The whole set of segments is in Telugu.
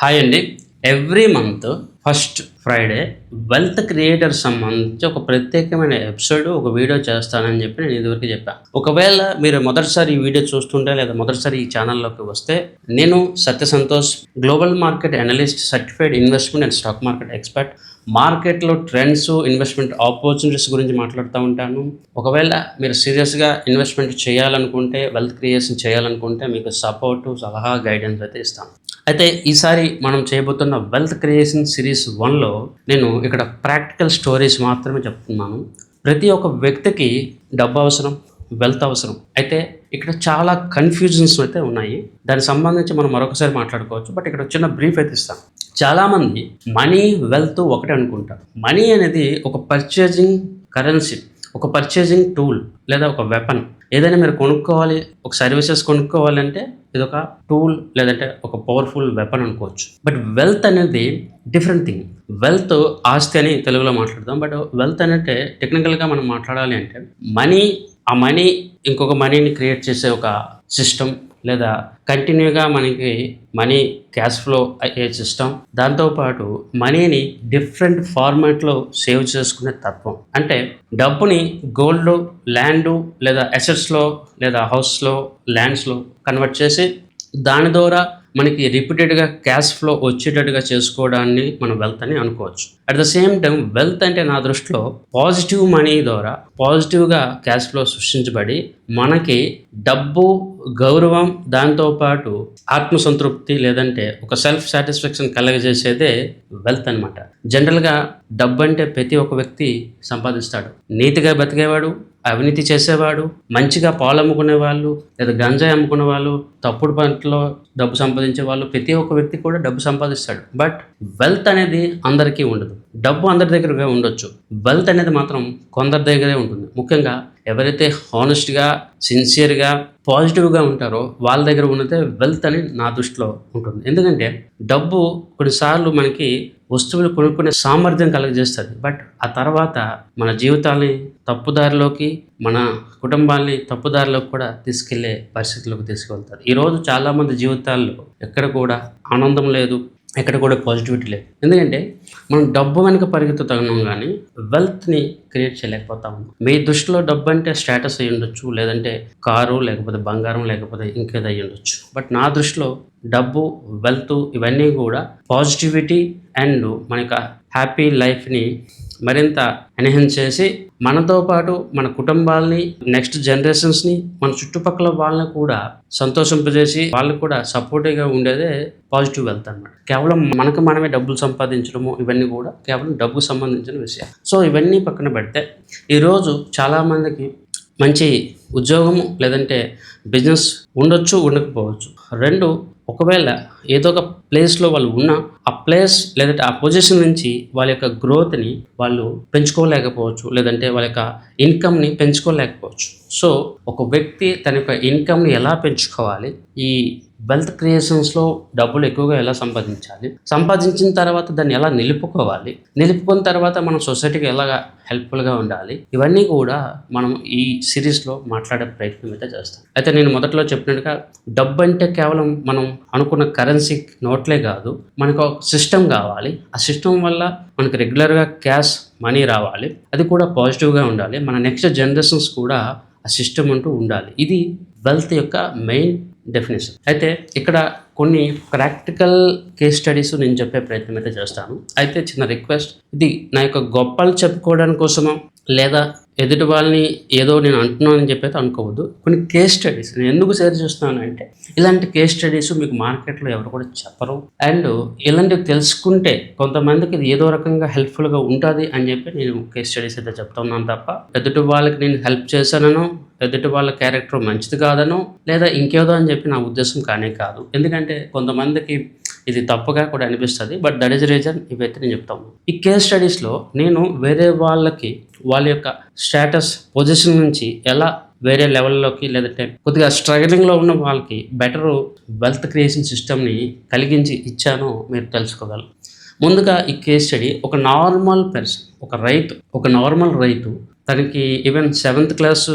హాయ్ అండి. Every month first Friday wealth creator సంబంధించి ఒక ప్రత్యేకమైన ఎపిసోడ్ ఒక వీడియో చేస్తానని చెప్పి నేను ఇదివరకు చెప్పాను. ఒకవేళ మీరు మొదటిసారి ఈ వీడియో చూస్తుంటే లేదా మొదటిసారి ఈ ఛానల్లోకి వస్తే, నేను Satya Santosh, global market analyst, certified investment and stock market expert. మార్కెట్లో ట్రెండ్స్, ఇన్వెస్ట్మెంట్ ఆపర్చునిటీస్ గురించి మాట్లాడుతూ ఉంటాను. ఒకవేళ మీరు సీరియస్గా ఇన్వెస్ట్మెంట్ చేయాలనుకుంటే, వెల్త్ క్రియేషన్ చేయాలనుకుంటే మీకు సపోర్టు, సలహా, గైడెన్స్ అయితే ఇస్తాను. అయితే ఈసారి మనం చేయబోతున్న వెల్త్ క్రియేషన్ సిరీస్ 1లో నేను ఇక్కడ ప్రాక్టికల్ స్టోరీస్ మాత్రమే చెప్తున్నాను. ప్రతి ఒక్క వ్యక్తికి డబ్బు అవసరం, వెల్త్ అవసరం. అయితే ఇక్కడ చాలా కన్ఫ్యూజన్స్ అయితే ఉన్నాయి. దానికి సంబంధించి మనం మరొకసారి మాట్లాడుకోవచ్చు. బట్ ఇక్కడ చిన్న బ్రీఫ్ అయితే ఇస్తాను. చాలామంది మనీ, వెల్త్ ఒకటే అనుకుంటారు. మనీ అనేది ఒక పర్చేజింగ్ కరెన్సీ, ఒక పర్చేజింగ్ టూల్ లేదా ఒక వెపన్. ఏదైనా మీరు కొనుక్కోవాలి, ఒక సర్వీసెస్ కొనుక్కోవాలంటే ఇది ఒక టూల్ లేదంటే ఒక పవర్ఫుల్ వెపన్ అనుకోవచ్చు. బట్ వెల్త్ అనేది డిఫరెంట్ థింగ్. వెల్త్ ఆస్తి అని తెలుగులో మాట్లాడదాం. బట్ వెల్త్ అంటే టెక్నికల్గా మనం మాట్లాడాలి అంటే మనీ, ఆ మనీ ఇంకొక మనీని క్రియేట్ చేసే ఒక సిస్టమ్, లేదా కంటిన్యూగా మనకి మనీ క్యాష్ ఫ్లో అయ్యే సిస్టమ్. దాంతోపాటు మనీని డిఫరెంట్ ఫార్మాట్లో సేవ్ చేసుకునే తత్వం. అంటే డబ్బుని గోల్డ్, ల్యాండ్ లేదా అసెట్స్లో లేదా హౌస్లో, ల్యాండ్స్లో కన్వర్ట్ చేసి దాని ద్వారా మనకి రిపీటెడ్గా క్యాష్ ఫ్లో వచ్చేటట్టుగా చేసుకోవడాన్ని మనం వెల్త్ అని అనుకోవచ్చు. At the same time wealth అంటే నా దృష్టిలో పాజిటివ్ మనీ ద్వారా పాజిటివ్గా క్యాష్ ఫ్లో సృష్టించబడి మనకి డబ్బు, గౌరవం, దాంతోపాటు ఆత్మసంతృప్తి లేదంటే ఒక సెల్ఫ్ సాటిస్ఫాక్షన్ కలగజేసేదే వెల్త్ అనమాట. జనరల్గా డబ్బు అంటే ప్రతి ఒక్క వ్యక్తి సంపాదిస్తాడు. నీతిగా బతికేవాడు, అవినీతి చేసేవాడు, మంచిగా పాలు అమ్ముకునే వాళ్ళు లేదా గంజాయి అమ్ముకునే వాళ్ళు, తప్పుడు పనిలో డబ్బు సంపాదించే వాళ్ళు, ప్రతి ఒక్క వ్యక్తి కూడా డబ్బు సంపాదిస్తాడు. బట్ వెల్త్ అనేది అందరికీ ఉండదు. డబ్బు అందరి దగ్గరగా ఉండొచ్చు, వెల్త్ అనేది మాత్రం కొందరి దగ్గరే ఉంటుంది. ముఖ్యంగా ఎవరైతే హానెస్ట్గా, సిన్సియర్గా, పాజిటివ్గా ఉంటారో వాళ్ళ దగ్గర ఉన్నదే వెల్త్ అని నా దృష్టిలో ఉంటుంది. ఎందుకంటే డబ్బు కొన్నిసార్లు మనకి వస్తువులు కొనుక్కునే సామర్థ్యం కలుగజేస్తుంది. బట్ ఆ తర్వాత మన జీవితాన్ని తప్పుదారిలోకి, మన కుటుంబాన్ని తప్పుదారిలోకి కూడా తీసుకెళ్లే పరిస్థితుల్లోకి తీసుకెళ్తారు. ఈరోజు చాలామంది జీవితాల్లో ఎక్కడ కూడా ఆనందం లేదు, ఎక్కడ కూడా పాజిటివిటీ లేదు. ఎందుకంటే మనం డబ్బు వెనుక పరిగెత్తుతున్నాం కానీ వెల్త్ని క్రియేట్ చేయలేకపోతా ఉన్నాం. మీ దృష్టిలో డబ్బు అంటే స్టేటస్ అయ్యి ఉండొచ్చు, లేదంటే కారు, లేకపోతే బంగారం, లేకపోతే ఇంకేదో అయ్యి ఉండొచ్చు. బట్ నా దృష్టిలో డబ్బు, వెల్త్ ఇవన్నీ కూడా పాజిటివిటీ అండ్ మనకు హ్యాపీ లైఫ్ని మరింత ఎన్హాన్స్ చేసి మనతో పాటు మన కుటుంబాలని, నెక్స్ట్ జనరేషన్స్ని, మన చుట్టుపక్కల వాళ్ళని కూడా సంతోషింపజేసి వాళ్ళకు కూడా సపోర్టివ్గా ఉండేదే పాజిటివ్ వెల్త్ అన్నమాట. కేవలం మనకు మనమే డబ్బులు సంపాదించడము ఇవన్నీ కూడా కేవలం డబ్బుకు సంబంధించిన విషయం. సో ఇవన్నీ పక్కన పెడితే ఈరోజు చాలామందికి మంచి ఉద్యోగము లేదంటే బిజినెస్ ఉండొచ్చు, ఉండకపోవచ్చు. రెండు, ఒకవేళ ఏదో ఒక ప్లేస్లో వాళ్ళు ఉన్న ఆ ప్లేస్ లేదంటే ఆ పొజిషన్ నుంచి వాళ్ళ యొక్క గ్రోత్ని వాళ్ళు పెంచుకోలేకపోవచ్చు, లేదంటే వాళ్ళ యొక్క ఇన్కమ్ని పెంచుకోలేకపోవచ్చు. సో ఒక వ్యక్తి తన యొక్క ఇన్కమ్ని ఎలా పెంచుకోవాలి, ఈ వెల్త్ క్రియేషన్స్లో డబ్బులు ఎక్కువగా ఎలా సంపాదించాలి, సంపాదించిన తర్వాత దాన్ని ఎలా నిలుపుకోవాలి, నిలుపుకున్న తర్వాత మనం సొసైటీకి ఎలాగా హెల్ప్ఫుల్గా ఉండాలి, ఇవన్నీ కూడా మనం ఈ సిరీస్లో మాట్లాడే ప్రయత్నం అయితే చేస్తాం. అయితే నేను మొదట్లో చెప్పినట్టుగా డబ్బు అంటే కేవలం మనం అనుకున్న కరెన్సీ నోట్లే కాదు, మనకు ఒక సిస్టమ్ కావాలి. ఆ సిస్టమ్ వల్ల మనకు రెగ్యులర్గా క్యాష్ మనీ రావాలి, అది కూడా పాజిటివ్గా ఉండాలి. మన నెక్స్ట్ జనరేషన్స్ కూడా ఆ సిస్టమ్ అంటూ ఉండాలి. ఇది వెల్త్ యొక్క మెయిన్ డెఫినేషన్. అయితే ఇక్కడ కొన్ని ప్రాక్టికల్ కేస్ స్టడీస్ నేను చెప్పే ప్రయత్నం అయితే చేస్తాను. అయితే చిన్న రిక్వెస్ట్, ఇది నా యొక్క గొప్పలు చెప్పుకోవడానికి కోసమో లేదా ఎదుటి వాళ్ళని ఏదో నేను అంటున్నానని చెప్పైతే అనుకోవద్దు. కొన్ని కేస్ స్టడీస్ నేను ఎందుకు షేర్ చేస్తున్నాను అంటే, ఇలాంటి కేస్ స్టడీస్ మీకు మార్కెట్లో ఎవరు కూడా చెప్పరు. అండ్ ఇలాంటివి తెలుసుకుంటే కొంతమందికి ఇది ఏదో రకంగా హెల్ప్ఫుల్గా ఉంటుంది అని చెప్పి నేను కేస్ స్టడీస్ అయితే చెప్తున్నాను తప్ప ఎదుటి వాళ్ళకి నేను హెల్ప్ చేశానో, ఎదుటి వాళ్ళ క్యారెక్టర్ మంచిది కాదనో, లేదా ఇంకేదో అని చెప్పి నా ఉద్దేశం కానే కాదు. ఎందుకంటే కొంతమందికి ఇది తప్పుగా కూడా అనిపిస్తుంది. బట్ దట్ ఈస్ రీజన్ ఇవైతే నేను చెప్తాను. ఈ కేస్ స్టడీస్లో నేను వేరే వాళ్ళకి వాళ్ళ యొక్క స్టేటస్, పొజిషన్ నుంచి ఎలా వేరే లెవెల్లోకి లేదంటే కొద్దిగా స్ట్రగలింగ్లో ఉన్న వాళ్ళకి బెటర్ వెల్త్ క్రియేషన్ సిస్టమ్ని కలిగించి ఇచ్చానో మీరు తెలుసుకోగలరు. ముందుగా ఈ కేస్ స్టడీ, ఒక నార్మల్ పర్సన్, ఒక నార్మల్ రైతు, తనకి ఈవెన్ 7th క్లాస్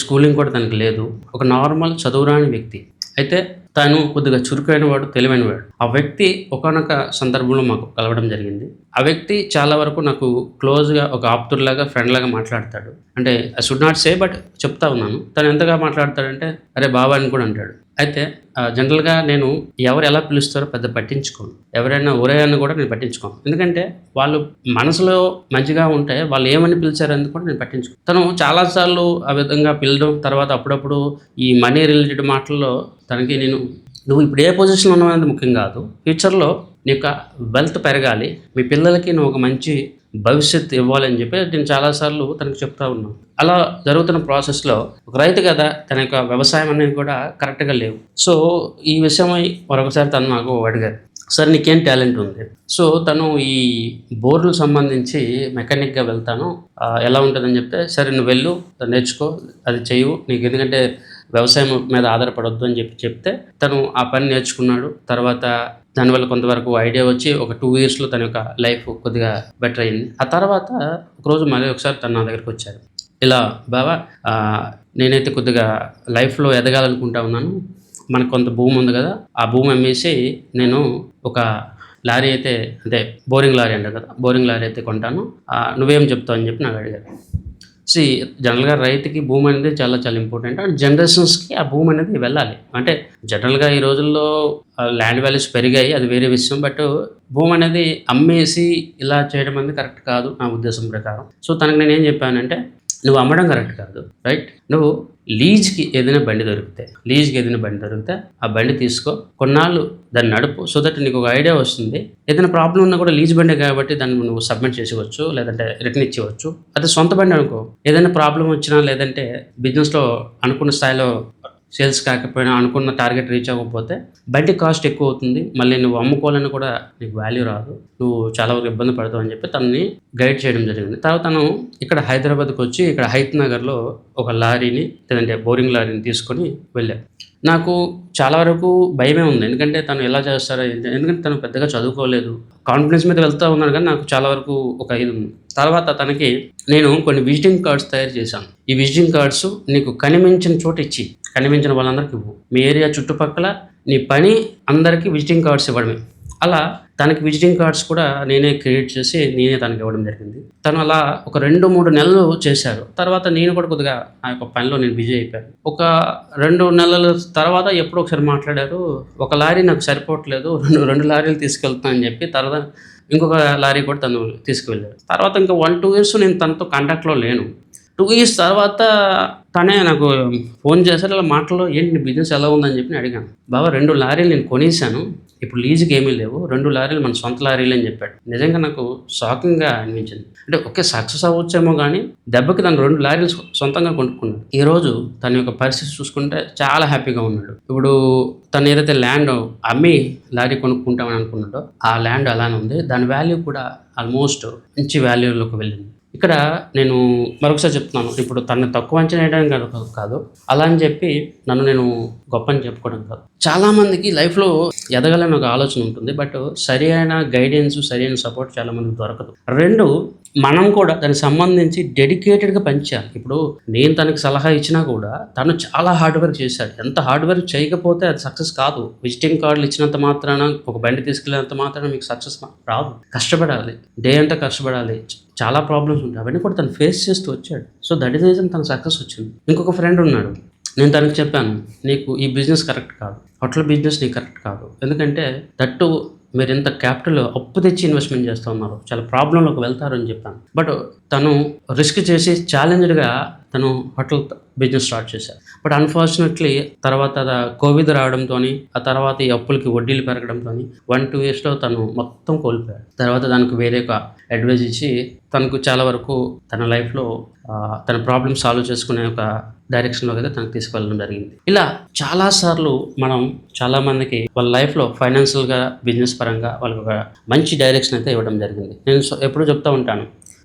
స్కూలింగ్ కూడా తనకి లేదు, ఒక నార్మల్ చదువురాని వ్యక్తి, అయితే తను కొద్దిగా చురుకైన వాడు, తెలివైన వాడు. ఆ వ్యక్తి ఒకానొక సందర్భంలో మాకు కలవడం జరిగింది. ఆ వ్యక్తి చాలా వరకు నాకు క్లోజ్‌గా ఒక ఆప్తుడిలాగా, ఫ్రెండ్‌లాగా మాట్లాడతాడు. అంటే I should not say but చెప్తా ఉన్నాను. తను ఎంతగా మాట్లాడతాడంటే, "అరే బాబు" అని కూడా అంటాడు. అయితే జనరల్‌గా నేను ఎవరు ఎలా పిలుస్తారో పెద్ద పట్టించుకోను. ఎవరైనా ఒరేయ్ అన్నా కూడా నేను పట్టించుకోను. ఎందుకంటే వాళ్ళు మనసులో మంచిగా ఉంటే వాళ్ళు ఏమని పిలిచారని కూడా నేను పట్టించుకోను. తను చాలా సార్లు ఆ విధంగా పిలవడం, తర్వాత అప్పుడప్పుడు ఈ మనీ రిలేటెడ్ మాటల్లో తనకి నేను నువ్వు ఇప్పుడు ఏ పొజిషన్‌లో ఉన్నావనేది ముఖ్యం కాదు. ఫ్యూచర్‌లో నీ యొక్క వెల్త్ పెరగాలి. మీ పిల్లలకి నువ్వు ఒక మంచి భవిష్యత్తు ఇవ్వాలని చెప్పి నేను చాలా సార్లు తనకి చెప్తా ఉన్నాను. అలా జరుగుతున్న ప్రాసెస్‌లో ఒక రైతు కదా! తన యొక్క వ్యవసాయం అనేది కూడా కరెక్ట్‌గా లేవు. సో, ఈ విషయమై మరొకసారి తను నాకు అడిగారు. "సార్ నీకేం టాలెంట్ ఉంది?" సో, తను ఈ బోర్‌లకు సంబంధించి మెకానిక్‌గా వెళ్తాను. ఎలా ఉంటదని చెప్తే, "సరే నువ్వు వెళ్ళు, నేర్చుకో, అది చెయ్యు. నీకు ఎందుకంటే వ్యవసాయం మీద ఆధారపడొద్దు" అని చెప్తే తను ఆ పని నేర్చుకున్నాడు. తర్వాత దానివల్ల కొంతవరకు ఐడియా వచ్చి ఒక 2 ఇయర్స్‌లో తన యొక్క లైఫ్ కొద్దిగా బెటర్ అయింది. ఆ తర్వాత ఒకరోజు మళ్ళీ ఒకసారి తను నా దగ్గరికొచ్చారు. ఇలా "బావ నేనైతే కొద్దిగా లైఫ్‌లో ఎదగాలనుకుంటా ఉన్నాను. మనకు కొంత భూమి ఉంది కదా! ఆ భూమి అమ్మేసి నేను ఒక లారీ అయితే అంటే బోరింగ్ లారీ అంటారు కదా! బోరింగ్ లారీ అయితే కొంటాను. నువ్వేం చెప్తావు?" అని చెప్పి నాకు అడిగారు. సీ జనరల్‌గా రైతుకి భూమి అనేది చాలా చాలా ఇంపార్టెంట్. అండ్ జనరేషన్స్‌కి ఆ భూమి అనేది వెళ్ళాలి. అంటే జనరల్‌గా ఈ రోజుల్లో ల్యాండ్ వాల్యూస్ పెరిగాయి. అది వేరే విషయం. బట్ భూమి అనేది అమ్మేసి ఇలా చేయడం అనేది కరెక్ట్ కాదు నా ఉద్దేశం ప్రకారం. సో, తనకి నేనేం చెప్పానంటే, "నువ్వు అమ్మడం కరెక్ట్ కాదు. రైట్? నువ్వు లీజ్‌కి ఏదైనా బండి దొరికితే ఆ బండి తీసుకో. కొన్నాళ్ళు దాన్ని నడుపు. సో దట్ నీకు ఒక ఐడియా వస్తుంది. ఏదైనా ప్రాబ్లమ్ ఉన్నా కూడా లీజ్ బండే కాబట్టి దాన్ని నువ్వు సబ్మిట్ చేసేయవచ్చు. లేదంటే రిటర్న్ ఇచ్చేయవచ్చు. అదే సొంత బండి అనుకో, ఏదైనా ప్రాబ్లమ్ వచ్చినా లేదంటే బిజినెస్‌లో అనుకున్న స్థాయిలో సేల్స్ కాకపోయినా, అనుకున్న టార్గెట్ రీచ్ అవ్వకపోతే బండి కాస్ట్ ఎక్కువ అవుతుంది. మళ్ళీ నువ్వు అమ్ముకోవాలన్నా కూడా నీకు వాల్యూ రాదు. నువ్వు చాలా వరకు ఇబ్బంది పడతావు" అని చెప్పి తనని గైడ్ చేయడం జరిగింది. తర్వాత తను ఇక్కడ హైదరాబాద్‌కొచ్చి ఇక్కడ హైత్ నగర్‌లో ఒక లారీని లేదంటే బోరింగ్ లారీని తీసుకొని వెళ్ళారు. నాకు చాలా వరకు భయమే ఉంది. ఎందుకంటే తను ఎలా చేస్తారో ఏంటి? ఎందుకంటే తను పెద్దగా చదువుకోలేదు. కాన్ఫిడెన్స్ మీద వెళ్తా ఉన్నాడు గానీ నాకు చాలా వరకు ఒక ఇది ఉంది. తర్వాత తనకి నేను కొన్ని విజిటింగ్ కార్డ్స్ తయారు చేశాను. ఈ విజిటింగ్ కార్డ్స్ నీకు కనిపించిన చోట ఇచ్చి, కనిపించిన వాళ్ళందరికి ఇవ్వు. మీ ఏరియా చుట్టుపక్కల నీ పని అందరికీ విజిటింగ్ కార్డ్స్ ఇవ్వడమే. అలా తనకి విజిటింగ్ కార్డ్స్ కూడా నేనే క్రియేట్ చేసి నేనే తనకి ఇవ్వడం జరిగింది. తను అలా ఒక 2, 3 నెలలు చేశారు. తర్వాత నేను కూడా కొద్దిగా నా యొక్క పనిలో నేను బిజీ అయిపోయాను. ఒక 2 నెలల తర్వాత ఎప్పుడో ఒకసారి మాట్లాడారు. "ఒక లారీ నాకు సరిపోవట్లేదు. 2 లారీలు తీసుకెళ్తున్నా" అని చెప్పి తర్వాత ఇంకొక లారీ కూడా తను తీసుకువెళ్ళారు. తర్వాత ఇంకా 1, 2 ఇయర్స్ నేను తనతో కాంటాక్ట్‌లో లేను. 2 ఇయర్స్ తర్వాత తనే నాకు ఫోన్ చేశారు. ఇలా మాటల్లో "ఏంటి నీ బిజినెస్ ఎలా ఉందని" చెప్పి అడిగాను. "బావ 2 లారీలు నేను కొనేసాను. ఇప్పుడు లీజ్‌కి ఏమీ లేవు. 2 లారీలు మన సొంత లారీలే" అని చెప్పాడు. నిజంగా నాకు షాకింగ్‌గా అనిపించింది. అంటే ఓకే సక్సెస్ అవ్వచ్చేమో గానీ దెబ్బకి తను 2 లారీలు సొంతంగా కొనుక్కున్నాడు. ఈరోజు తన యొక్క పరిస్థితి చూసుకుంటే చాలా హ్యాపీగా ఉన్నాడు. ఇప్పుడు తను ఏదైతే ల్యాండ్ అమ్మి లారీ కొనుక్కుంటామని అనుకున్నాడో ఆ ల్యాండ్ అలానే ఉంది. దాని వాల్యూ కూడా ఆల్మోస్ట్ మంచి వాల్యూలోకి వెళ్ళింది. ఇక్కడ నేను మరొకసారి చెప్తున్నాను. ఇప్పుడు తనని తక్కువ అంచనా వేయడం కాదు. అలా అని చెప్పి నన్ను నేను గొప్ప అని చెప్పుకోవడం కాదు. చాలామందికి లైఫ్‌లో ఎదగాలని ఒక ఆలోచన ఉంటుంది. బట్ సరైన గైడెన్స్, సరైన సపోర్ట్ చాలామందికి దొరకదు. 2 మనం కూడా దానికి సంబంధించి డెడికేటెడ్‌గా పనిచేయాలి. ఇప్పుడు నేను తనకి సలహా ఇచ్చినా కూడా తను చాలా హార్డ్ వర్క్ చేశాడు. ఎంత హార్డ్ వర్క్ చేయకపోతే అది సక్సెస్ కాదు. విజిటింగ్ కార్డులు ఇచ్చినంత మాత్రాన, ఒక బండి తీసుకెళ్ళినంత మాత్రాన మీకు సక్సెస్ రాదు. కష్టపడాలి. డే అంతా కష్టపడాలి. చాలా ప్రాబ్లమ్స్ ఉంటాయి. అవన్నీ కూడా తను ఫేస్ చేస్తూ వచ్చాడు. So that is the reason తనకు సక్సెస్ వచ్చింది. ఇంకొక ఫ్రెండ్ ఉన్నాడు. నేను తనకి చెప్పాను, "నీకు ఈ బిజినెస్ కరెక్ట్ కాదు. హోటల్ బిజినెస్ నీకు కరెక్ట్ కాదు. ఎందుకంటే దట్టు మీరు ఇంత క్యాపిటల్ అప్పు తెచ్చి ఇన్వెస్ట్‌మెంట్ చేస్తూ ఉన్నారు. చాలా ప్రాబ్లమ్‌లోకి వెళ్తారు" అని చెప్పాను. బట్ తను రిస్క్ చేసి ఛాలెంజ్డ్‌గా తను హోటల్ బిజినెస్ స్టార్ట్ చేశారు. బట్ అన్‌ఫార్చునేట్‌లీ తర్వాత కోవిడ్ రావడంతోని, ఆ తర్వాత ఈ అప్పులకి వడ్డీలు పెరగడంతోని 1, 2 ఇయర్స్‌లో తను మొత్తం కోల్పోయాడు. తర్వాత దానికి వేరే ఒక అడ్వైజ్ ఇచ్చి తనకు చాలా వరకు తన లైఫ్‌లో తన ప్రాబ్లమ్ సాల్వ్ చేసుకునే ఒక డైరెక్షన్‌లోకి అయితే తనకు తీసుకెళ్ళడం జరిగింది. ఇలా చాలా సార్లు మనం చాలామందికి వాళ్ళ లైఫ్‌లో ఫైనాన్షియల్‌గా, బిజినెస్ పరంగా వాళ్ళకి ఒక మంచి డైరెక్షన్ అయితే ఇవ్వడం జరిగింది. నేను ఎప్పుడూ చెప్తూ ఉంటాను.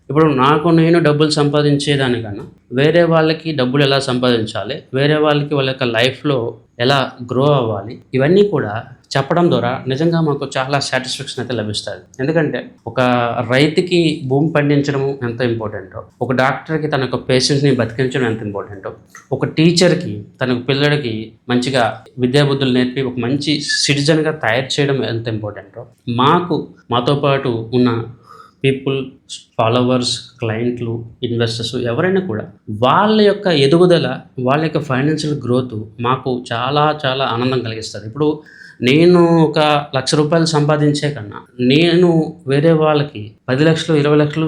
ఇప్పుడు నాకు నేను డబ్బులు సంపాదించేదానికన్నా వేరే వాళ్ళకి డబ్బులు ఎలా సంపాదించాలి, వేరే వాళ్ళకి వాళ్ళ యొక్క లైఫ్‌లో ఎలా గ్రో అవ్వాలి, ఇవన్నీ కూడా చెప్పడం ద్వారా నిజంగా మాకు చాలా సాటిస్ఫాక్షన్ అయితే లభిస్తుంది. ఎందుకంటే ఒక రైతుకి భూమి పండించడం ఎంత ఇంపార్టెంటో, ఒక డాక్టర్కి తన యొక్క పేషెంట్స్ని బతికించడం ఎంత ఇంపార్టెంటో, ఒక టీచర్కి తన పిల్లడికి మంచిగా విద్యాబుద్ధులు నేర్పి ఒక మంచి సిటిజన్గా తయారు చేయడం ఎంత ఇంపార్టెంటో, మాతో పాటు ఉన్న పీపుల్, ఫాలోవర్స్, క్లయింట్లు, ఇన్వెస్టర్స్ ఎవరైనా కూడా వాళ్ళ యొక్క ఎదుగుదల, వాళ్ళ యొక్క ఫైనాన్షియల్ గ్రోత్ మాకు చాలా చాలా ఆనందం కలిగిస్తుంది. ఇప్పుడు నేను ఒక ₹1,00,000 సంపాదించే కన్నా నేను వేరే వాళ్ళకి 10 లక్షలు 20 లక్షలు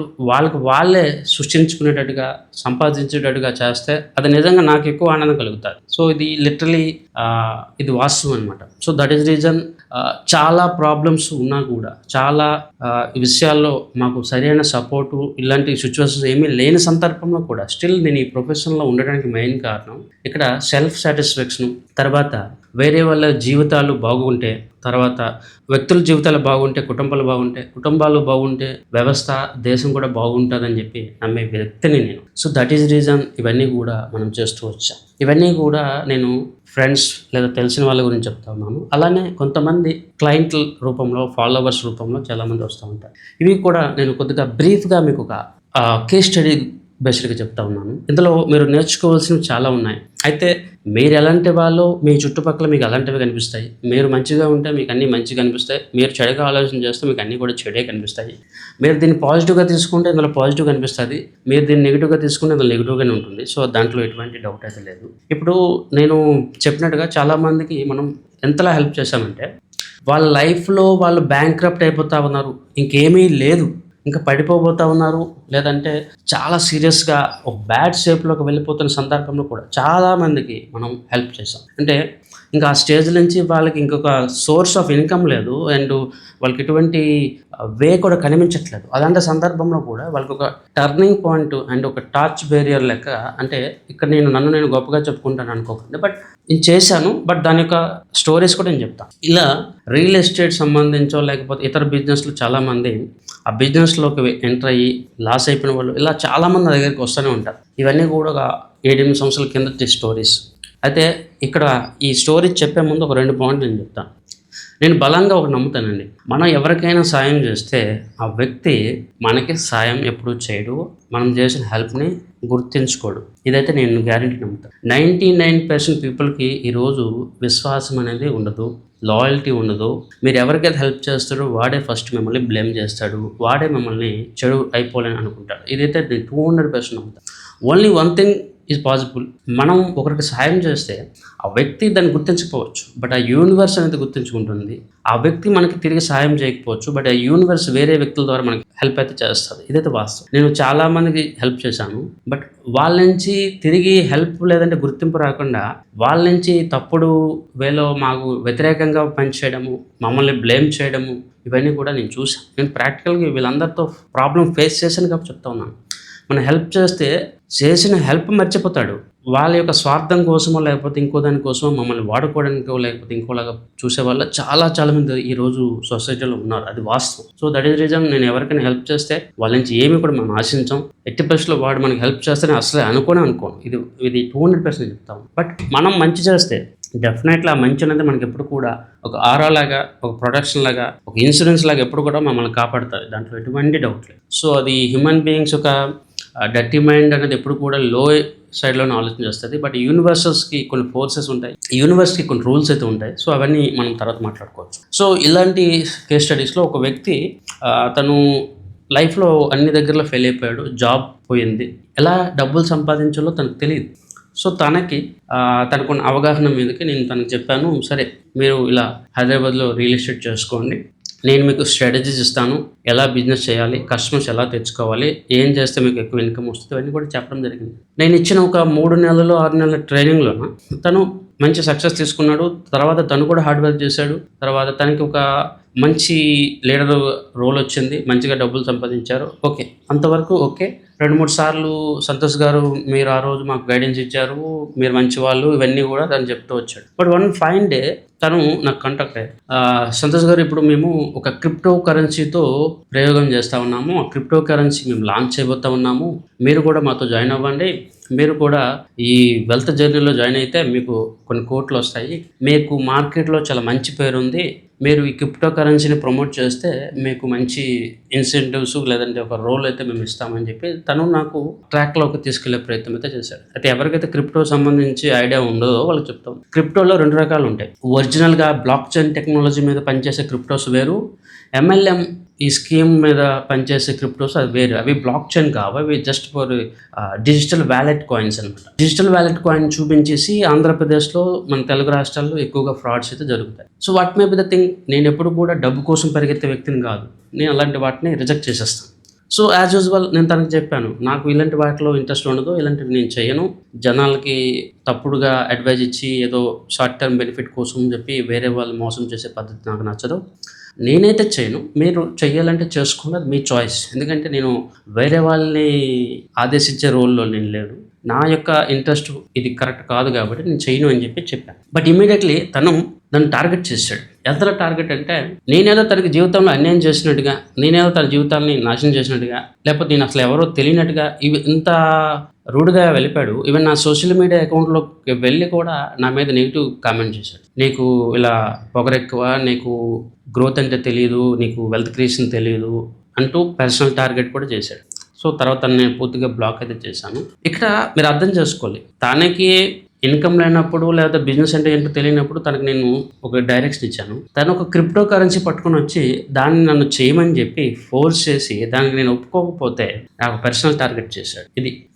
వాళ్ళే సృష్టించుకునేటట్టుగా సంపాదించేటట్టుగా చేస్తే అది నిజంగా నాకు ఎక్కువ ఆనందం కలుగుతుంది. సో ఇది లిటరలీ ఇది వాస్తవం అనమాట. సో దట్ ఈస్ రీజన్ చాలా ప్రాబ్లమ్స్ ఉన్నా కూడా, చాలా విషయాల్లో మాకు సరైన సపోర్టు, ఇలాంటి సిచ్యువేషన్స్ ఏమీ లేని సందర్భంలో కూడా స్టిల్ నేను ఈ ప్రొఫెషన్లో ఉండడానికి మెయిన్ కారణం ఇక్కడ సెల్ఫ్ సాటిస్ఫాక్షన్, తర్వాత వేరే వాళ్ళ జీవితాలు బాగుంటే, తర్వాత వ్యక్తుల జీవితాలు బాగుంటే, కుటుంబాలు బాగుంటే వ్యవస్థ, దేశం కూడా బాగుంటుందని చెప్పి నమ్మే వ్యక్తిని నేను. సో దట్ ఈజ్ రీజన్ ఇవన్నీ కూడా మనం చేస్తూ వచ్చాం. ఇవన్నీ కూడా నేను ఫ్రెండ్స్ లేదా తెలిసిన వాళ్ళ గురించి చెప్తా ఉన్నాను. అలానే కొంతమంది క్లయింట్ల రూపంలో, ఫాలోవర్స్ రూపంలో చాలామంది వస్తూ ఉంటారు. ఇవి కూడా నేను కొద్దిగా బ్రీఫ్గా మీకు ఒక కేస్ స్టడీ బేస్డ్గా చెప్తా ఉన్నాను. ఇందులో మీరు నేర్చుకోవాల్సినవి చాలా ఉన్నాయి. అయితే మీరు ఎలాంటి వాళ్ళు, మీ చుట్టుపక్కల మీకు అలాంటివి కనిపిస్తాయి. మీరు మంచిగా ఉంటే మీకు అన్నీ మంచిగా కనిపిస్తాయి. మీరు చెడుగా ఆలోచన చేస్తే మీకు అన్నీ కూడా చెడే కనిపిస్తాయి. మీరు దీన్ని పాజిటివ్గా తీసుకుంటే ఇందులో పాజిటివ్ కనిపిస్తుంది. మీరు దీన్ని నెగిటివ్గా తీసుకుంటే ఇందులో నెగిటివ్గానే ఉంటుంది. సో దాంట్లో ఎటువంటి డౌట్ అయితే లేదు. ఇప్పుడు నేను చెప్పినట్టుగా చాలామందికి మనం ఎంతలా హెల్ప్ చేశామంటే, వాళ్ళ లైఫ్లో వాళ్ళు బ్యాంక్రప్ట్ అయిపోతూ ఉన్నారు, ఇంకేమీ లేదు, ఇంకా పడిపోబోతూ ఉన్నారు, లేదంటే చాలా సీరియస్గా ఒక బ్యాడ్ షేప్లోకి వెళ్ళిపోతున్న సందర్భంలో కూడా చాలామందికి మనం హెల్ప్ చేసాం. అంటే ఇంకా ఆ స్టేజ్ నుంచి వాళ్ళకి ఇంకొక సోర్స్ ఆఫ్ ఇన్కమ్ లేదు, అండ్ వాళ్ళకి ఎటువంటి వే కూడా కనిపించట్లేదు. అలాంటి సందర్భంలో కూడా వాళ్ళకి ఒక టర్నింగ్ పాయింట్ అండ్ ఒక టార్చ్ బేరియర్ లెక్క, అంటే ఇక్కడ నన్ను గొప్పగా చెప్పుకుంటాను అనుకోకండి, బట్ నేను చేశాను, బట్ దాని యొక్క స్టోరీస్ కూడా నేను చెప్తాను. ఇలా రియల్ ఎస్టేట్ సంబంధించో లేకపోతే ఇతర బిజినెస్లు చాలామంది ఆ బిజినెస్లోకి ఎంటర్ అయ్యి లాస్ అయిపోయిన వాళ్ళు ఇలా చాలామంది నా దగ్గరికి వస్తూనే ఉంటారు. ఇవన్నీ కూడా ఒక 7-8 సంవత్సరాల కిందటి స్టోరీస్. అయితే ఇక్కడ ఈ స్టోరీ చెప్పే ముందు ఒక 2 పాయింట్లు నేను చెప్తాను. నేను బలంగా ఒకటి నమ్ముతానండి, మనం ఎవరికైనా సాయం చేస్తే ఆ వ్యక్తి మనకి సాయం ఎప్పుడూ చేయడు, మనం చేసిన హెల్ప్ని గుర్తించుకోడు. ఇదైతే నేను గ్యారెంటీ నమ్ముతాను. 99% పీపుల్కి ఈరోజు విశ్వాసం అనేది ఉండదు, లాయల్టీ ఉండదు. మీరు ఎవరికైతే హెల్ప్ చేస్తారో వాడే ఫస్ట్ మిమ్మల్ని బ్లేమ్ చేస్తాడు, వాడే మిమ్మల్ని చెడు అయిపోలేని అనుకుంటాడు. ఇదైతే నేను 200% నమ్ముతాను. Only one thing is possible, మనం ఒకరికి సాయం చేస్తే ఆ వ్యక్తి దాన్ని గుర్తించకపోవచ్చు, బట్ ఆ యూనివర్స్ అనేది గుర్తించుకుంటుంది. ఆ వ్యక్తి మనకి తిరిగి సాయం చేయకపోవచ్చు, బట్ ఆ యూనివర్స్ వేరే వ్యక్తుల ద్వారా మనకి హెల్ప్ అయితే చేస్తుంది. ఇదైతే వాస్తవం. నేను చాలామందికి హెల్ప్ చేశాను, బట్ వాళ్ళ నుంచి తిరిగి హెల్ప్ లేదంటే గుర్తింపు రాకుండా వాళ్ళ నుంచి తప్పుడు వేలో మాకు వ్యతిరేకంగా పనిచేయడము, మమ్మల్ని బ్లేమ్ చేయడము, ఇవన్నీ కూడా నేను చూసాను. నేను ప్రాక్టికల్గా వీళ్ళందరితో ప్రాబ్లం ఫేస్ చేశాను కాబట్టి చెప్తా ఉన్నాను. మనం హెల్ప్ చేస్తే చేసిన హెల్ప్ మర్చిపోతాడు, వాళ్ళ యొక్క స్వార్థం కోసమో లేకపోతే ఇంకో దానికోసమో మమ్మల్ని వాడుకోవడానికో లేకపోతే ఇంకోలాగా చూసేవాళ్ళు చాలా మంది ఈరోజు సొసైటీలో ఉన్నారు. అది వాస్తవం. సో దట్ ఈస్ రీజన్ నేను ఎవరికైనా హెల్ప్ చేస్తే వాళ్ళ నుంచి ఏమీ కూడా మనం ఆశించాం. ఎట్టి పరిస్థితుల్లో వాడు మనకి హెల్ప్ చేస్తేనే అసలే అనుకోను. ఇది 200% చెప్తాము. బట్ మనం మంచి చేస్తే డెఫినెట్లీ ఆ మంచి అనేది మనకి ఎప్పుడు కూడా ఒక ఆరా లాగా, ఒక ప్రొటెక్షన్ లాగా, ఒక ఇన్సూరెన్స్ లాగా ఎప్పుడు కూడా మమ్మల్ని కాపాడుతుంది. దాంట్లో ఎటువంటి డౌట్ లేదు. సో అది హ్యూమన్ బీయింగ్స్ ఒక డర్టీ మైండ్ అనేది ఎప్పుడు కూడా లో సైడ్లోనే ఆలోచన చేస్తుంది. బట్ యూనివర్సల్స్కి కొన్ని ఫోర్సెస్ ఉంటాయి, యూనివర్స్కి కొన్ని రూల్స్ అయితే ఉంటాయి. సో అవన్నీ మనం తర్వాత మాట్లాడుకోవచ్చు. సో ఇలాంటి కేస్ స్టడీస్లో ఒక వ్యక్తి తను లైఫ్లో అన్ని దగ్గరలో ఫెయిల్ అయిపోయాడు, జాబ్ పోయింది, ఎలా డబ్బులు సంపాదించాలో తనకు తెలియదు. సో తనకున్న అవగాహన మీదకి నేను తనకు చెప్పాను, సరే మీరు ఇలా హైదరాబాద్లో రియల్ ఎస్టేట్ చేసుకోండి, నేను మీకు స్ట్రాటజీస్ ఇస్తాను, ఎలా బిజినెస్ చేయాలి, కస్టమర్స్ ఎలా తెచ్చుకోవాలి, ఏం చేస్తే మీకు ఎక్కువ ఇన్కమ్ వస్తుంది, అవన్నీ కూడా చెప్పడం జరిగింది. నేను ఇచ్చిన ఒక 3 నెలలు 6 నెలల ట్రైనింగ్లోన తను మంచి సక్సెస్ తీసుకున్నాడు. తర్వాత తను కూడా హార్డ్ వర్క్ చేశాడు. తర్వాత తనకి ఒక మంచి లీడర్ రోల్ వచ్చింది, మంచిగా డబ్బులు సంపాదించారు. ఓకే, అంతవరకు ఓకే. 2-3 సార్లు సంతోష్ గారు మీరు ఆ రోజు మాకు గైడెన్స్ ఇచ్చారు, మీరు మంచి వాళ్ళు, ఇవన్నీ కూడా తను చెప్తూ వచ్చాడు. బట్ వన్ ఫైన్ డే తను నాకు కాంటాక్ట్ అయ్యారు. సంతోష్ గారు, ఇప్పుడు మేము ఒక క్రిప్టో కరెన్సీతో ప్రయోగం చేస్తూ ఉన్నాము, ఆ క్రిప్టో కరెన్సీ మేము లాంచ్ చేయబోతూ ఉన్నాము, మీరు కూడా మాతో జాయిన్ అవ్వండి, మీరు కూడా ఈ వెల్త్ జర్నీలో జాయిన్ అయితే మీకు కొన్ని కోట్లు వస్తాయి, మీకు మార్కెట్లో చాలా మంచి పేరు ఉంది, మీరు ఈ క్రిప్టో కరెన్సీని ప్రమోట్ చేస్తే మీకు మంచి ఇన్సెంటివ్స్ లేదంటే ఒక రోల్ అయితే మేము ఇస్తామని చెప్పి తను నాకు ట్రాక్లోకి తీసుకెళ్లే ప్రయత్నం అయితే చేశాడు. అయితే ఎవరికైతే క్రిప్టో సంబంధించి ఐడియా ఉండదో వాళ్ళకి చెప్తాం. క్రిప్టోలో 2 రకాలు ఉంటాయి. ఒరిజినల్గా బ్లాక్ చైన్ టెక్నాలజీ మీద పనిచేసే క్రిప్టోస్ వేరు, MLM ఈ స్కీమ్ మీద పనిచేసే క్రిప్టోస్ అది వేరు. అవి బ్లాక్ చైన్ కావు, అవి just for digital wallet coins అనమాట. డిజిటల్ వ్యాలెట్ కాయిన్ చూపించేసి ఆంధ్రప్రదేశ్లో మన తెలుగు రాష్ట్రాల్లో ఎక్కువగా ఫ్రాడ్స్ అయితే జరుగుతాయి. So what may be the thing, నేను ఎప్పుడు కూడా డబ్బు కోసం పరిగెత్తే వ్యక్తిని కాదు. నేను అలాంటి వాటిని రిజెక్ట్ చేసేస్తాను. సో యాజ్ యూజువల్ నేను తనకు చెప్పాను, నాకు ఇలాంటి వాటిలో ఇంట్రెస్ట్ ఉండదు, ఇలాంటివి నేను చేయను. జనాలకి తప్పుడుగా అడ్వైజ్ ఇచ్చి ఏదో షార్ట్ టర్మ్ బెనిఫిట్ కోసం చెప్పి వేరే వాళ్ళు మోసం చేసే పద్ధతి నాకు నచ్చదు. నేనైతే చేయను, మీరు చెయ్యాలంటే చేసుకోండి, అది మీ చాయిస్. ఎందుకంటే నేను వేరే వాళ్ళని ఆదేశించే రోల్లో నేను లేను. నా యొక్క ఇంట్రెస్ట్ ఇది కరెక్ట్ కాదు కాబట్టి నేను చేయను అని చెప్పాను. బట్ ఇమీడియట్లీ తను నన్ను టార్గెట్ చేశాడు. ఎంతలో టార్గెట్ అంటే, నేనేదో తనకి జీవితంలో అన్యాయం చేసినట్టుగా, నేనేదో తన జీవితాన్ని నాశనం చేసినట్టుగా, లేకపోతే నేను అసలు ఎవరో తెలియనట్టుగా ఇంత రూడ్గా వెళ్ళిపోయాడు. ఈవెన్ నా సోషల్ మీడియా అకౌంట్లోకి వెళ్ళి కూడా నా మీద నెగిటివ్ కామెంట్ చేశాడు. నీకు ఇలా పొగరెక్కువ, నీకు గ్రోత్ అంటే తెలియదు, నీకు వెల్త్ క్రియేషన్ తెలియదు అంటూ పర్సనల్ టార్గెట్ కూడా చేశాడు. సో తర్వాత నేను పూర్తిగా బ్లాక్ అయితే చేశాను. ఇక్కడ మీరు అర్థం చేసుకోవాలి, తనకి ఇన్కమ్ లేనప్పుడు లేదా బిజినెస్ అంటే ఏంటో తెలియనప్పుడు తనకు నేను ఒక డైరెక్షన్ ఇచ్చాను. తను ఒక క్రిప్టో కరెన్సీ పట్టుకొని వచ్చి దాన్ని నన్ను చేయమని చెప్పి ఫోర్స్ చేసి దానికి నేను ఒప్పుకోకపోతే నాకు పర్సనల్ టార్గెట్ చేశాడు.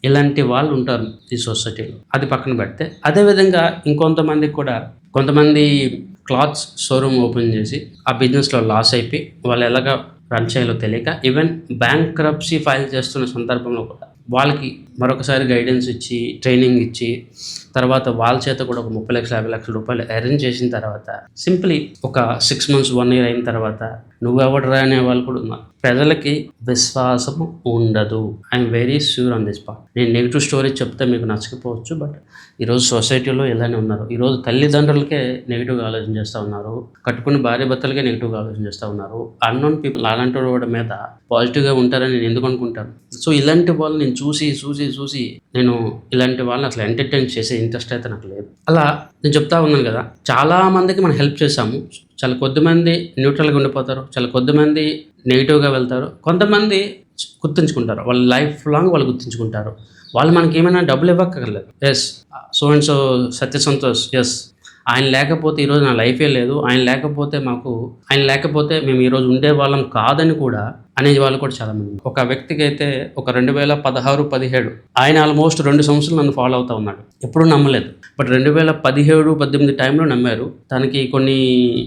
ఇలాంటి వాళ్ళు ఉంటారు ఈ సొసైటీలో. అది పక్కన పెడితే, అదేవిధంగా ఇంకొంతమందికి కూడా, కొంతమంది క్లాత్స్ షోరూమ్ ఓపెన్ చేసి ఆ బిజినెస్లో లాస్ అయిపోయి వాళ్ళు ఎలాగ రన్ చేయాలో తెలియక ఈవెన్ బ్యాంక్రప్సీ ఫైల్ చేస్తున్న సందర్భంలో కూడా వాళ్ళకి మరొకసారి గైడెన్స్ ఇచ్చి ట్రైనింగ్ ఇచ్చి తర్వాత వాళ్ళ చేత కూడా ఒక 30 లక్షలు 50 లక్షల రూపాయలు అరేంజ్ చేసిన తర్వాత సింప్లీ ఒక 6 months 1 year అయిన తర్వాత నువ్వెవడరా అనే వాళ్ళు కూడా ఉన్నారు. ప్రజలకి విశ్వాసం ఉండదు. I'm very sure on this part. నేను నెగిటివ్ స్టోరీ చెప్తే మీకు నచ్చకపోవచ్చు, బట్ ఈరోజు సొసైటీలో ఇలానే ఉన్నారు. ఈరోజు తల్లిదండ్రులకే నెగిటివ్గా ఆలోచన చేస్తూ ఉన్నారు, కట్టుకుని భార్య భర్తలకే నెగిటివ్గా ఆలోచన చేస్తూ ఉన్నారు. అన్నోన్ పీపుల్ అలాంటి వాడి మీద పాజిటివ్గా ఉంటారని నేను ఎందుకు అనుకుంటాను? సో ఇలాంటి వాళ్ళు నేను చూసి నేను ఇలాంటి వాళ్ళని అసలు ఎంటర్టైన్ చేసే ఇంట్రెస్ట్ అయితే నాకు లేదు. అలా నేను చెప్తా ఉన్నాను కదా, చాలా మందికి మనం హెల్ప్ చేశాము. చాలా కొద్దిమంది న్యూట్రల్గా ఉండిపోతారు, చాలా కొద్దిమంది నెగిటివ్గా వెళ్తారు, కొంతమంది గుర్తుంచుకుంటారు, వాళ్ళ లైఫ్ లాంగ్ వాళ్ళు గుర్తుంచుకుంటారు. వాళ్ళు మనకి ఏమైనా డబ్బులు ఇవ్వక్కర్లేదు. Yes so and so Satya Santosh, yes ఆయన లేకపోతే ఈరోజు నా లైఫే లేదు, ఆయన లేకపోతే మేము ఈరోజు ఉండే వాళ్ళం కాదని కూడా అనే వాళ్ళు కూడా చాలామంది. ఒక వ్యక్తికి అయితే ఒక 2016-17 ఆయన ఆల్మోస్ట్ 2 సంవత్సరాలు నన్ను ఫాలో అవుతూ ఉన్నాడు. ఎప్పుడూ నమ్మలేదు, బట్ 2017-18 టైంలో నమ్మారు. తనకి కొన్ని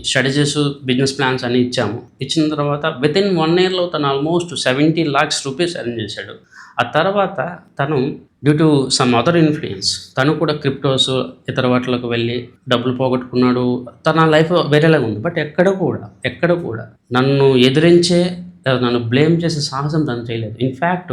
స్ట్రాటజీస్, బిజినెస్ ప్లాన్స్ అన్ని ఇచ్చాము. ఇచ్చిన తర్వాత వితిన్ 1 yearలో తను ఆల్మోస్ట్ 70 lakhs రూపీస్ అరేంజ్ చేశాడు. ఆ తర్వాత తను due to some other influence తను కూడా క్రిప్టోస్ ఇతర వాటిలోకి వెళ్ళి డబ్బులు పోగొట్టుకున్నాడు. తన లైఫ్ వేరేలాగా ఉంది. బట్ ఎక్కడ కూడా నన్ను ఎదిరించే, నన్ను బ్లేమ్ చేసే సాహసం తను చేయలేదు. ఇన్ఫ్యాక్ట్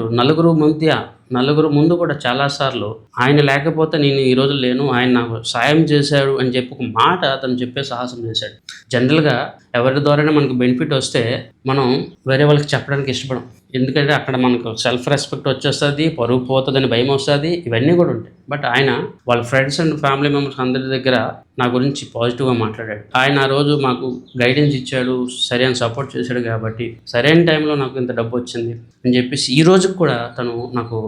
నలుగురు ముందు కూడా చాలాసార్లు ఆయన లేకపోతే నేను ఈరోజు లేను, ఆయన నాకు సాయం చేశాడు అని చెప్పి ఒక మాట అతను చెప్పే సాహసం చేశాడు. జనరల్గా ఎవరి ద్వారానే మనకు బెనిఫిట్ వస్తే మనం వేరే వాళ్ళకి చెప్పడానికి ఇష్టపడం. ఎందుకంటే అక్కడ మనకు సెల్ఫ్ రెస్పెక్ట్ వచ్చేస్తుంది, పరుగు పోతుందని భయం వస్తుంది, ఇవన్నీ కూడా ఉంటాయి. బట్ ఆయన వాళ్ళ ఫ్రెండ్స్ అండ్ ఫ్యామిలీ మెంబర్స్ అందరి దగ్గర నా గురించి పాజిటివ్గా మాట్లాడాడు. ఆయన ఆ రోజు మాకు గైడెన్స్ ఇచ్చాడు, సరైన సపోర్ట్ చేశాడు కాబట్టి సరైన టైంలో నాకు ఇంత డబ్బు వచ్చింది అని చెప్పేసి ఈ రోజు కూడా తను నాకు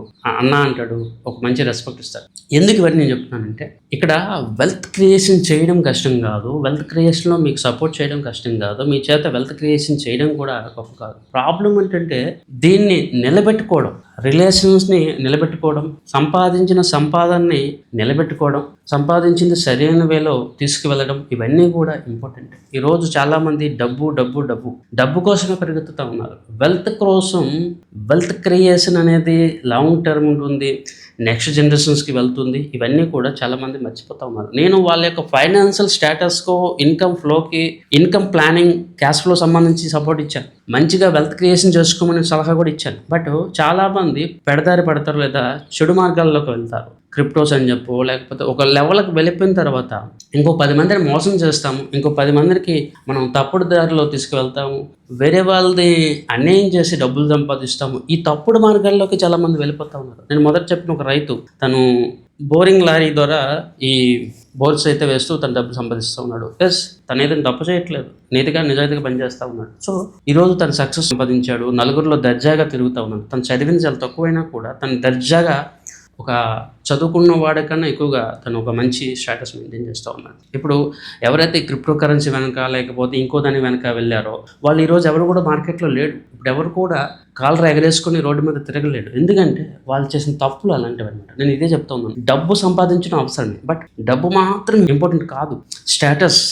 అన్న అంటాడు, ఒక మంచి రెస్పెక్ట్ ఇస్తాడు. ఎందుకు ఇవన్నీ నేను చెప్తున్నానంటే, ఇక్కడ వెల్త్ క్రియేషన్ చేయడం కష్టం కాదు, వెల్త్ క్రియేషన్లో మీకు సపోర్ట్ చేయడం కష్టం కాదు, మీ చేత వెల్త్ క్రియేషన్ చేయడం కూడా గొప్ప కాదు. ప్రాబ్లం ఏంటంటే దీన్ని నిలబెట్టుకోవడం, రిలేషన్స్ని నిలబెట్టుకోవడం, సంపాదించిన సంపాదనని నిలబెట్టుకోవడం, సంపాదించింది సరైన వేలో తీసుకువెళ్ళడం, ఇవన్నీ కూడా ఇంపార్టెంట్. ఈరోజు చాలామంది డబ్బు కోసమే పరిగెత్తుతూ ఉన్నారు. వెల్త్ కోసం, వెల్త్ క్రియేషన్ అనేది లాంగ్ టర్మ్ ఉంటుంది, నెక్స్ట్ జనరేషన్స్కి వెళ్తుంది, ఇవన్నీ కూడా చాలామంది మర్చిపోతూ ఉన్నారు. నేను వాళ్ళ యొక్క ఫైనాన్షియల్ స్టేటస్కో, ఇన్కమ్ ఫ్లోకి, ఇన్కమ్ ప్లానింగ్, క్యాష్ ఫ్లో సంబంధించి సపోర్ట్ ఇచ్చాను, మంచిగా వెల్త్ క్రియేషన్ చేసుకోమని సలహా కూడా ఇచ్చాను. బట్ చాలామంది పెడదారి పడతారు లేదా చెడు మార్గాల్లోకి వెళ్తారు. క్రిప్టోస్ అని చెప్పు, లేకపోతే ఒక లెవెల్కి వెళ్ళిపోయిన తర్వాత ఇంకో 10 మందిని మోసం చేస్తాము, ఇంకో 10 మందికి మనం తప్పుడు దారిలో తీసుకువెళ్తాము, వేరే వాళ్ళది అన్యాయం చేసి డబ్బులు సంపాదిస్తాము. ఈ తప్పుడు మార్గాల్లోకి చాలామంది వెళ్ళిపోతూ ఉన్నారు. నేను మొదట చెప్పిన ఒక రైతు, తను బోరింగ్ లారీ ద్వారా ఈ బోర్స్ అయితే వేస్తూ తన డబ్బు సంపాదిస్తూ ఉన్నాడు. ఎస్, తను ఏదైనా తప్పు చేయట్లేదు, నీతిగా నిజాయితీగా పనిచేస్తూ ఉన్నాడు. సో ఈరోజు తను సక్సెస్ సంపాదించాడు, నలుగురిలో దర్జాగా తిరుగుతూ ఉన్నాడు. తను చదివిన చాలా తక్కువైనా కూడా తను దర్జాగా ఒక చదువుకున్న వాడికన్నా ఎక్కువగా తను ఒక మంచి స్టేటస్ మెయింటైన్ చేస్తూ ఉన్నాడు. ఇప్పుడు ఎవరైతే క్రిప్టో కరెన్సీ వెనక లేకపోతే ఇంకో దాని వెనక వెళ్ళారో వాళ్ళు ఈరోజు ఎవరు కూడా మార్కెట్లో లేడు. ఇప్పుడు ఎవరు కూడా కాలర్ ఎగరేసుకొని రోడ్డు మీద తిరగలేడు. ఎందుకంటే వాళ్ళు చేసిన తప్పులు అలాంటివి అనమాట. నేను ఇదే చెప్తా ఉన్నాను, డబ్బు సంపాదించడం అవసరమే, బట్ డబ్బు మాత్రం ఇంపార్టెంట్ కాదు. Status,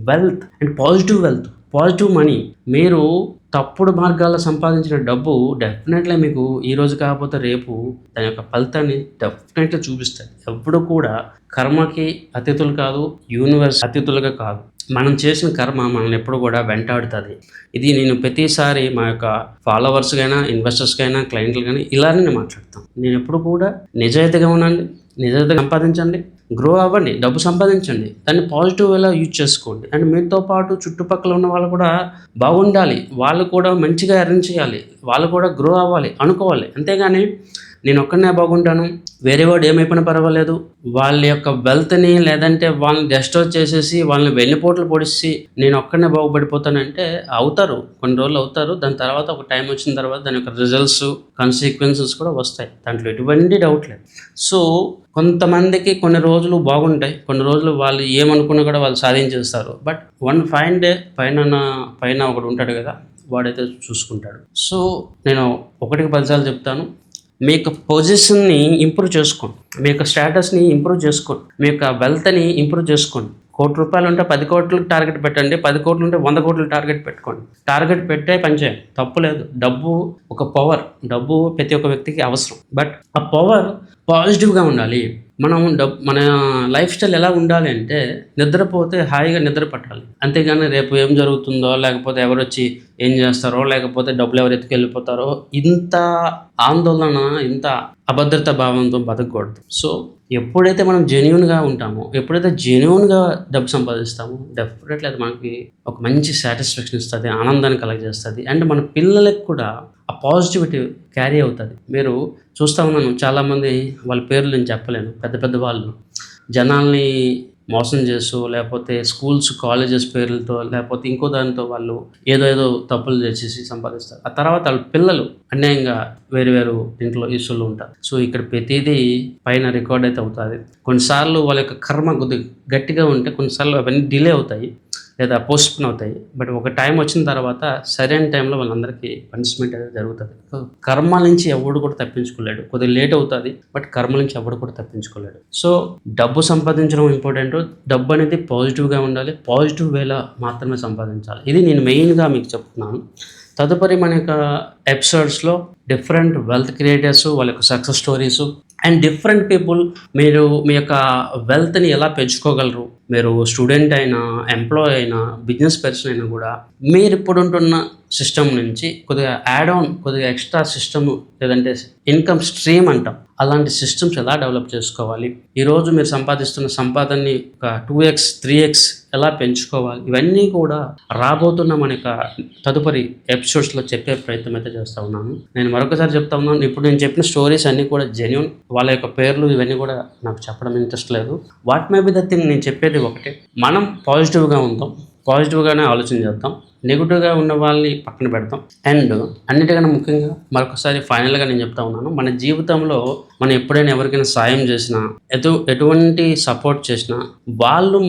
wealth and positive money. మీరు తప్పుడు మార్గాల్లో సంపాదించిన డబ్బు డెఫినెట్లీ మీకు ఈరోజు కాకపోతే రేపు దాని యొక్క ఫలితాన్ని డెఫినెట్లీ చూపిస్తుంది. ఎప్పుడు కూడా కర్మకి అతిథులు కాదు, యూనివర్స్ అతిథులుగా కాదు. మనం చేసిన కర్మ మనల్ని ఎప్పుడు కూడా వెంటాడుతుంది. ఇది నేను ప్రతిసారి మా యొక్క ఫాలోవర్స్కైనా, ఇన్వెస్టర్స్కైనా, క్లయింట్లకైనా ఇలానే మాట్లాడతాను. నేను ఎప్పుడు కూడా నిజాయితీగా ఉండండి, నిజాయితీగా సంపాదించండి, గ్రో అవ్వండి, డబ్బు సంపాదించండి, దాన్ని పాజిటివ్ వేలా యూజ్ చేసుకోండి. అండ్ మీతో పాటు చుట్టుపక్కల ఉన్న వాళ్ళు కూడా బాగుండాలి, వాళ్ళు కూడా మంచిగా ఎర్న్ చేయాలి, వాళ్ళు కూడా గ్రో అవ్వాలి అనుకోవాలి. అంతేగాని నేను ఒక్కనే బాగుంటాను, వేరే వాడు ఏమైపోయినా పర్వాలేదు, వాళ్ళ యొక్క వెల్త్ని లేదంటే వాళ్ళని డిస్టర్బ్ చేసేసి వాళ్ళని వెన్నుపోట్లు పొడిచి నేను ఒక్కనే బాగుపడిపోతానంటే అవుతారు, కొన్ని రోజులు అవుతారు. దాని తర్వాత ఒక టైం వచ్చిన తర్వాత దాని యొక్క రిజల్ట్స్, కాన్సిక్వెన్సెస్ కూడా వస్తాయి, దాంట్లో ఎటువంటి డౌట్ లేదు. సో కొంతమందికి కొన్ని రోజులు బాగుంటాయి, కొన్ని రోజులు వాళ్ళు ఏమనుకున్నా కూడా వాళ్ళు సాధించేస్తారు. బట్ వన్ ఫైన్ డే పైన ఒకడు ఉంటాడు కదా, వాడైతే చూసుకుంటాడు. సో నేను 1-10 సార్లు చెప్తాను, మీ యొక్క పొజిషన్ని ఇంప్రూవ్ చేసుకోండి, మీ యొక్క స్టేటస్ని ఇంప్రూవ్ చేసుకోండి, మీ యొక్క వెల్త్ని ఇంప్రూవ్ చేసుకోండి. ₹1 ఉంటే 10 కోట్లకు టార్గెట్ పెట్టండి, 10 కోట్లు ఉంటే 100 కోట్లు టార్గెట్ పెట్టుకోండి. టార్గెట్ పెట్టే పనిచేయండి, తప్పు లేదు. డబ్బు ఒక పవర్, డబ్బు ప్రతి ఒక్క వ్యక్తికి అవసరం. బట్ ఆ పవర్ పాజిటివ్గా ఉండాలి. మన లైఫ్ స్టైల్ ఎలా ఉండాలి అంటే నిద్రపోతే హాయిగా నిద్ర పట్టాలి, అంతేగాని రేపు ఏం జరుగుతుందో, లేకపోతే ఎవరు వచ్చి ఏం చేస్తారో, లేకపోతే డబ్బులు ఎవరు ఎత్తుకెళ్ళిపోతారో, ఇంత ఆందోళన, ఇంత అభద్రతా భావంతో బతకూడదు. సో ఎప్పుడైతే మనం జెన్యూన్గా ఉంటామో, ఎప్పుడైతే జెన్యూన్గా డబ్బు సంపాదిస్తామో, డెఫినెట్లీ అది మనకి ఒక మంచి సాటిస్ఫాక్షన్ ఇస్తుంది, ఆనందాన్ని కలగజేస్తుంది. అండ్ మన పిల్లలకు కూడా ఆ పాజిటివిటీ క్యారీ అవుతుంది. మీరు చూస్తూ ఉన్నాను, చాలామంది వాళ్ళ పేర్లు నేను చెప్పలేను, పెద్ద వాళ్ళు జనాల్ని మోసం చేస్తూ, లేకపోతే స్కూల్స్, కాలేజెస్ పేర్లతో, లేకపోతే ఇంకో దానితో వాళ్ళు ఏదో తప్పులు చేసేసి సంపాదిస్తారు. ఆ తర్వాత వాళ్ళ పిల్లలు అన్యాయంగా వేరు ఇంట్లో ఇష్యూలు ఉంటారు. సో ఇక్కడ ప్రతిదీ పైన రికార్డ్ అయితే అవుతుంది. కొన్నిసార్లు వాళ్ళ యొక్క కర్మ కొద్దిగా గట్టిగా ఉంటే కొన్నిసార్లు అవన్నీ డిలే అవుతాయి లేదా పోస్ట్పోన్ అవుతాయి. బట్ ఒక టైం వచ్చిన తర్వాత సరైన టైంలో వాళ్ళందరికీ పనిష్మెంట్ అనేది జరుగుతుంది. కర్మ నుంచి ఎవడు కూడా తప్పించుకోలేడు. కొద్దిగా లేట్ అవుతుంది, బట్ కర్మ నుంచి ఎవడు కూడా తప్పించుకోలేడు. సో డబ్బు సంపాదించడం ఇంపార్టెంట్. డబ్బు అనేది పాజిటివ్గా ఉండాలి, పాజిటివ్ వేలో మాత్రమే సంపాదించాలి. ఇది నేను మెయిన్గా మీకు చెప్తున్నాను. తదుపరి మన యొక్క ఎపిసోడ్స్లో డిఫరెంట్ వెల్త్ క్రియేటర్స్, వాళ్ళ యొక్క success stories and different people, మీరు మీ యొక్క వెల్త్ని ఎలా పెంచుకోగలరు, మీరు స్టూడెంట్ అయినా, ఎంప్లాయ్ అయినా, బిజినెస్ పర్సన్ అయినా కూడా మీరు ఇప్పుడు ఉంటున్న సిస్టమ్ నుంచి కొద్దిగా యాడ్ ఆన్, కొద్దిగా ఎక్స్ట్రా సిస్టమ్ లేదంటే ఇన్కమ్ స్ట్రీమ్ అంటాం, అలాంటి సిస్టమ్స్ ఎలా డెవలప్ చేసుకోవాలి, ఈరోజు మీరు సంపాదిస్తున్న సంపాదనని ఒక 2x 3x ఎలా పెంచుకోవాలి, ఇవన్నీ కూడా రాబోతున్న మన యొక్క తదుపరి ఎపిసోడ్స్లో చెప్పే ప్రయత్నం అయితే చేస్తూ ఉన్నాను. నేను మరొకసారి చెప్తా ఉన్నాను, ఇప్పుడు నేను చెప్పిన స్టోరీస్ అన్నీ కూడా జెన్యూన్. వాళ్ళ యొక్క పేర్లు ఇవన్నీ కూడా నాకు చెప్పడం ఇంట్రెస్ట్ లేదు. What may be the thing, నేను చెప్పేది ఒకటే, మనం పాజిటివ్గా ఉందాం, పాజిటివ్గానే ఆలోచన చేద్దాం, నెగిటివ్గా ఉన్న వాళ్ళని పక్కన పెడతాం. అండ్ అన్నిటికన్నా ముఖ్యంగా మరొకసారి ఫైనల్గా నేను చెప్తా ఉన్నాను, మన జీవితంలో మనం ఎప్పుడైనా ఎవరికైనా సాయం చేసినా, ఎటువంటి సపోర్ట్ చేసినా వాళ్ళు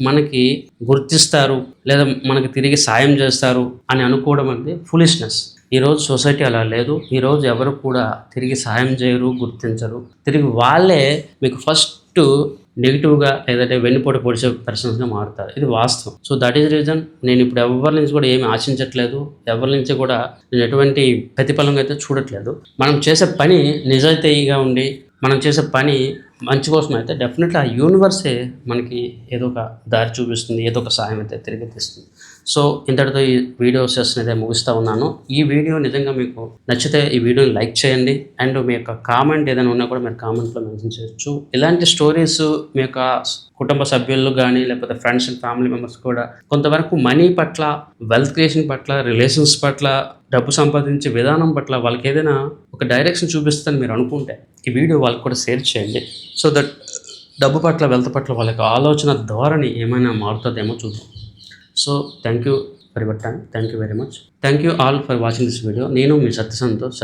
మనకి గుర్తిస్తారు లేదా మనకి తిరిగి సాయం చేస్తారు అని అనుకోవడం అనేది ఫులిష్నెస్. ఈరోజు సొసైటీ అలా లేదు. ఈరోజు ఎవరు కూడా తిరిగి సాయం చేయరు, గుర్తించరు. తిరిగి వాళ్ళే మీకు ఫస్ట్ నెగిటివ్గా లేదంటే వెన్నుపోటు పొడిచే పర్సన్స్గా మారుతారు. ఇది వాస్తవం. సో దట్ ఈస్ రీజన్ నేను ఇప్పుడు ఎవరి నుంచి కూడా ఏమి ఆశించట్లేదు, ఎవరి నుంచి కూడా నేను ఎటువంటి ప్రతిఫలంగా అయితే చూడట్లేదు. మనం చేసే పని నిజాయితీగా ఉండి మనం చేసే పని మంచి కోసం అయితే డెఫినెట్లీ ఆ యూనివర్సే మనకి ఏదో ఒక దారి చూపిస్తుంది, ఏదో ఒక సాయం అయితే తిరిగి తెస్తుంది. సో ఇంతటితో ఈ వీడియో సెషన్ అయితే ముగిస్తూ ఉన్నాను. ఈ వీడియో నిజంగా మీకు నచ్చితే ఈ వీడియోని లైక్ చేయండి. అండ్ మీ యొక్క కామెంట్ ఏదైనా ఉన్నా కూడా మీరు కామెంట్లో మెన్షన్ చేయొచ్చు. ఇలాంటి స్టోరీస్ మీ యొక్క కుటుంబ సభ్యులు కానీ లేకపోతే ఫ్రెండ్స్ అండ్ ఫ్యామిలీ మెంబర్స్ కూడా కొంతవరకు మనీ పట్ల, వెల్త్ క్రియేషన్ పట్ల, రిలేషన్స్ పట్ల, డబ్బు సంపాదించే విధానం పట్ల వాళ్ళకి ఏదైనా ఒక డైరెక్షన్ చూపిస్తుందని మీరు అనుకుంటే ఈ వీడియో వాళ్ళకి కూడా షేర్ చేయండి. సో దట్ డబ్బు పట్ల, వెల్త్ పట్ల వాళ్ళకి ఆలోచన ధోరణి ఏమైనా మారుతుందేమో చూద్దాం. So thank you for your time. Thank you very much. Thank you all for watching this video. నేను మీ సత్య సంతోష్.